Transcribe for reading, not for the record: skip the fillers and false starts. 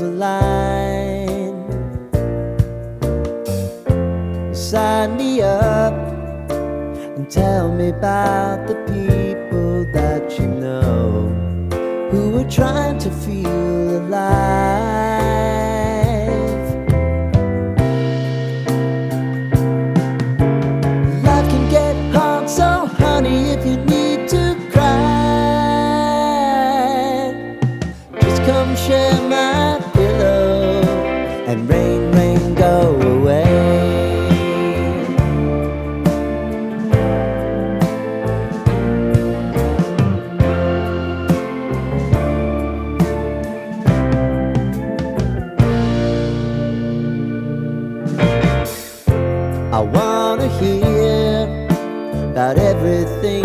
stars align. Sign me up and tell me about the people that you know who are trying to feel alive. Life can get hard, so honey, if you need to cry, just come share my pillow and rain, rain, go away. I wanna hear about everything